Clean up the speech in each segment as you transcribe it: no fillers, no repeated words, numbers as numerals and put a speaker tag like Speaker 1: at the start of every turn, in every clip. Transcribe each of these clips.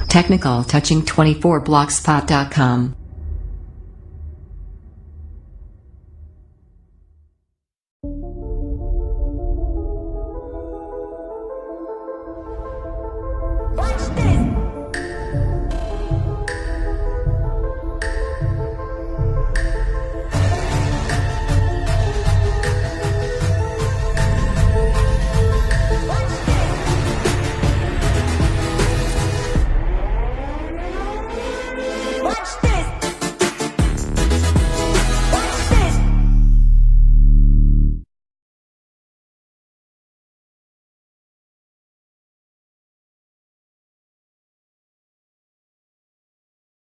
Speaker 1: Technical Touching 24 blogspot.com.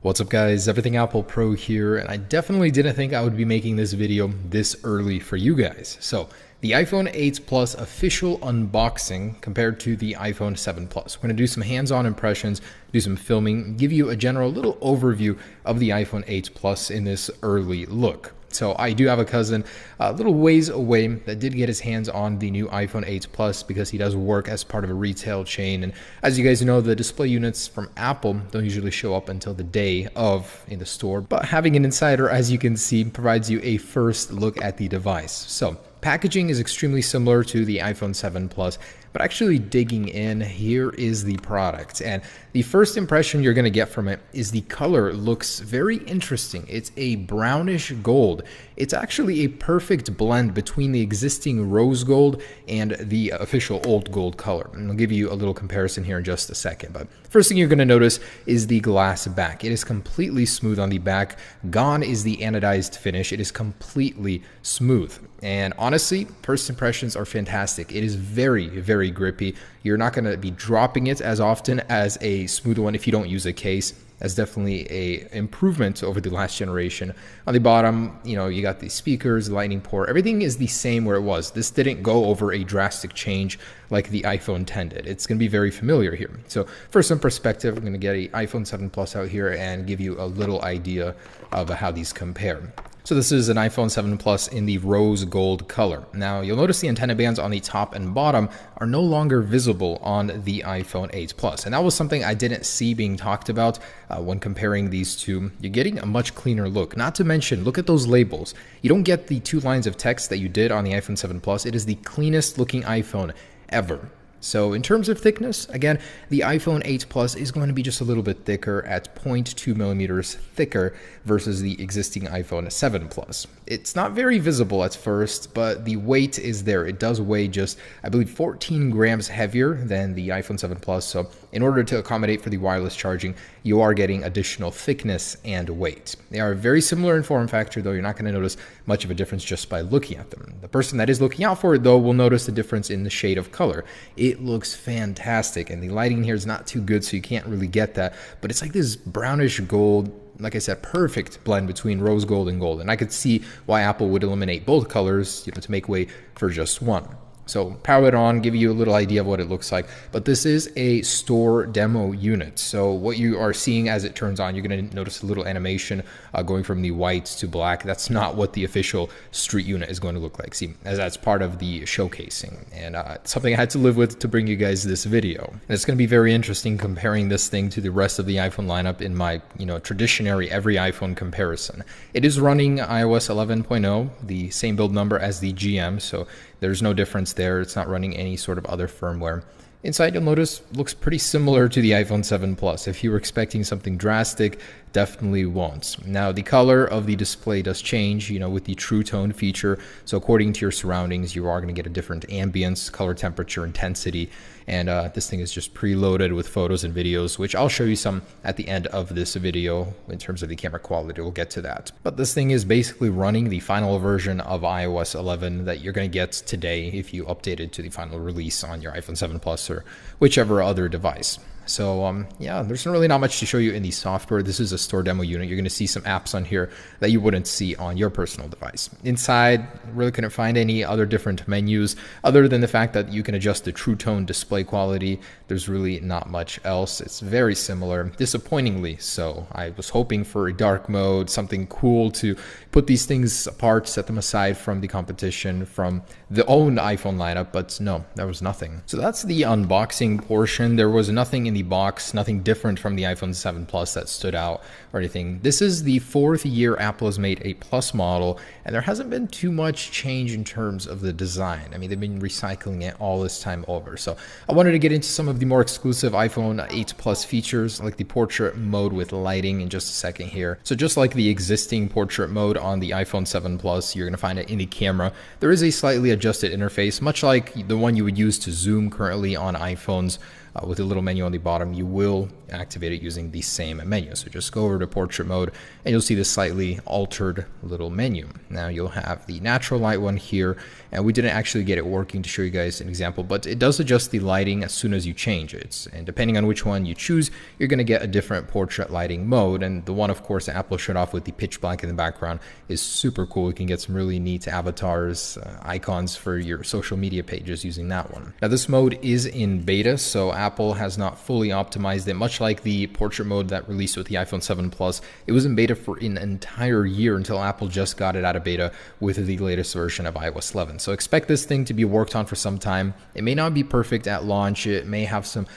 Speaker 2: What's up guys, Everything Apple Pro here, and I definitely didn't think I would be making this video this early for you guys. So the iPhone 8 Plus official unboxing compared to the iPhone 7 Plus. We're going to do some hands-on impressions, do some filming, give you a general little overview of the iPhone 8 Plus in this early look. So I do have a cousin a little ways away that did get his hands on the new iPhone 8 Plus because he does work as part of a retail chain. And as you guys know, the display units from Apple don't usually show up until the day of in the store. But having an insider, as you can see, provides you a first look at the device. So packaging is extremely similar to the iPhone 7 Plus, but actually digging in, here is the product. And the first impression you're going to get from it is the color looks very interesting. It's a brownish gold. It's actually a perfect blend between the existing rose gold and the official old gold color. And I'll give you a little comparison here in just a second. But first thing you're going to notice is the glass back. It is completely smooth on the back. Gone is the anodized finish. It is completely smooth. And honestly, first impressions are fantastic. It is very, very grippy. You're not going to be dropping it as often as a smooth one if you don't use a case. That's definitely a improvement over the last generation. On the bottom, you got the speakers, lightning port. Everything is the same where it was. This didn't go over a drastic change like the iPhone 10 did. It's going to be very familiar here. So for some perspective, I'm going to get an iPhone 7 Plus out here and give you a little idea of how these compare. So this is an iPhone 7 Plus in the rose gold color. Now you'll notice the antenna bands on the top and bottom are no longer visible on the iPhone 8 Plus. And that was something I didn't see being talked about when comparing these two. You're getting a much cleaner look. Not to mention, look at those labels. You don't get the 2 lines of text that you did on the iPhone 7 Plus. It is the cleanest looking iPhone ever. So in terms of thickness, again, the iPhone 8 Plus is going to be just a little bit thicker at 0.2 millimeters thicker versus the existing iPhone 7 Plus. It's not very visible at first, but the weight is there. It does weigh just, I believe, 14 grams heavier than the iPhone 7 Plus. So in order to accommodate for the wireless charging, you are getting additional thickness and weight. They are very similar in form factor, though you're not going to notice much of a difference just by looking at them. The person that is looking out for it, though, will notice the difference in the shade of color. It looks fantastic, and the lighting here is not too good, so you can't really get that, but it's like this brownish gold, like I said, perfect blend between rose gold and gold. And I could see why Apple would eliminate both colors, to make way for just one. So power it on, give you a little idea of what it looks like. But this is a store demo unit. So what you are seeing as it turns on, you're going to notice a little animation going from the white to black. That's not what the official street unit is going to look like. See, as that's part of the showcasing. And something I had to live with to bring you guys this video. And it's going to be very interesting comparing this thing to the rest of the iPhone lineup in my, traditionary every iPhone comparison. It is running iOS 11.0, the same build number as the GM. So there's no difference there. It's not running any sort of other firmware. Inside, you'll notice, looks pretty similar to the iPhone 7 Plus. If you were expecting something drastic, definitely won't. Now, the color of the display does change, with the True Tone feature. So according to your surroundings, you are going to get a different ambience, color temperature, intensity. And this thing is just preloaded with photos and videos, which I'll show you some at the end of this video in terms of the camera quality. We'll get to that. But this thing is basically running the final version of iOS 11 that you're going to get today if you update it to the final release on your iPhone 7 Plus or whichever other device. So yeah, there's really not much to show you in the software. This is a store demo unit. You're going to see some apps on here that you wouldn't see on your personal device. Inside, really couldn't find any other different menus other than the fact that you can adjust the True Tone display quality. There's really not much else. It's very similar, disappointingly so. I was hoping for a dark mode, something cool to put these things apart, set them aside from the competition, from the own iPhone lineup, but no, there was nothing. So that's the unboxing portion. There was nothing in in the box, nothing different from the iPhone 7 Plus that stood out or anything. This is the 4th year Apple has made a Plus model, and there hasn't been too much change in terms of the design. I mean, they've been recycling it all this time over. So I wanted to get into some of the more exclusive iPhone 8 Plus features, like the portrait mode with lighting in just a second here. So just like the existing portrait mode on the iPhone 7 Plus, you're going to find it in the camera. There is a slightly adjusted interface, much like the one you would use to zoom currently on iPhones. With a little menu on the bottom, you will activate it using the same menu. So just go over to portrait mode and you'll see this slightly altered little menu. Now you'll have the natural light one here, and we didn't actually get it working to show you guys an example, but it does adjust the lighting as soon as you change it. And depending on which one you choose, you're going to get a different portrait lighting mode. And the one, of course, that Apple showed off with the pitch black in the background is super cool. You can get some really neat avatars, icons for your social media pages using that one. Now this mode is in beta, so Apple has not fully optimized it, much like the portrait mode that released with the iPhone 7 Plus. It was in beta for an entire year until Apple just got it out of beta with the latest version of iOS 11. So expect this thing to be worked on for some time. It may not be perfect at launch. It may have some,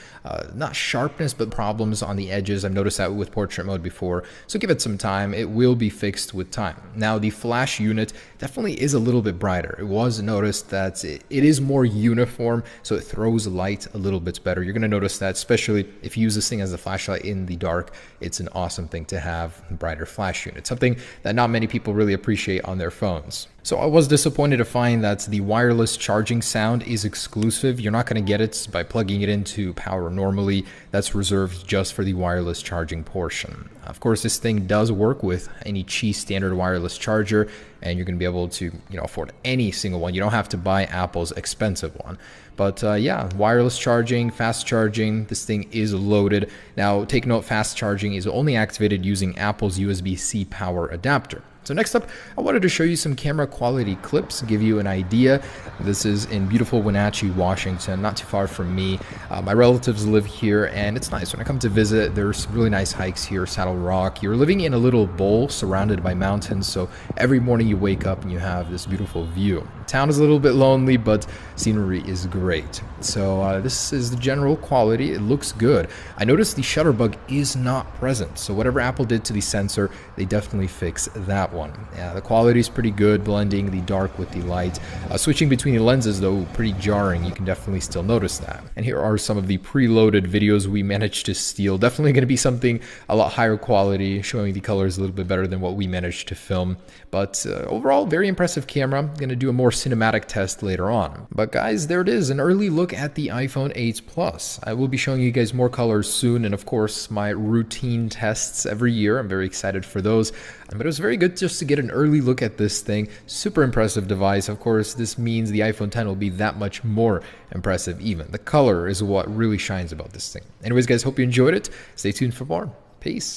Speaker 2: not sharpness, but problems on the edges. I've noticed that with portrait mode before. So give it some time. It will be fixed with time. Now the flash unit definitely is a little bit brighter. It was noticed that it is more uniform, so it throws light a little bit better. You're going to notice that, especially if you use this thing as a flashlight in the dark. It's an awesome thing to have a brighter flash unit, something that not many people really appreciate on their phones. So I was disappointed to find that the wireless charging sound is exclusive. You're not going to get it by plugging it into power normally. That's reserved just for the wireless charging portion. Of course, this thing does work with any Qi standard wireless charger, and you're going to be able to, afford any single one. You don't have to buy Apple's expensive one. But yeah, wireless charging, fast charging, this thing is loaded. Now, take note, fast charging is only activated using Apple's USB-C power adapter. So next up, I wanted to show you some camera quality clips, give you an idea. This is in beautiful Wenatchee, Washington, not too far from me. My relatives live here, and it's nice. When I come to visit, there's some really nice hikes here, Saddle Rock. You're living in a little bowl surrounded by mountains, so every morning you wake up and you have this beautiful view. The town is a little bit lonely, but scenery is great. So this is the general quality. It looks good. I noticed the shutter bug is not present, so whatever Apple did to the sensor, they definitely fixed that one. Yeah, the quality is pretty good, blending the dark with the light. Switching between the lenses, though, pretty jarring. You can definitely still notice that. And here are some of the preloaded videos we managed to steal. Definitely going to be something a lot higher quality, showing the colors a little bit better than what we managed to film. But overall, very impressive camera. I'm going to do a more cinematic test later on. But guys, there it is, an early look at the iPhone 8 Plus. I will be showing you guys more colors soon, and of course, my routine tests every year. I'm very excited for those. But it was very good just to get an early look at this thing. Super impressive device. Of course, this means the iPhone 10 will be that much more impressive even. The color is what really shines about this thing. Anyways, guys, hope you enjoyed it. Stay tuned for more. Peace.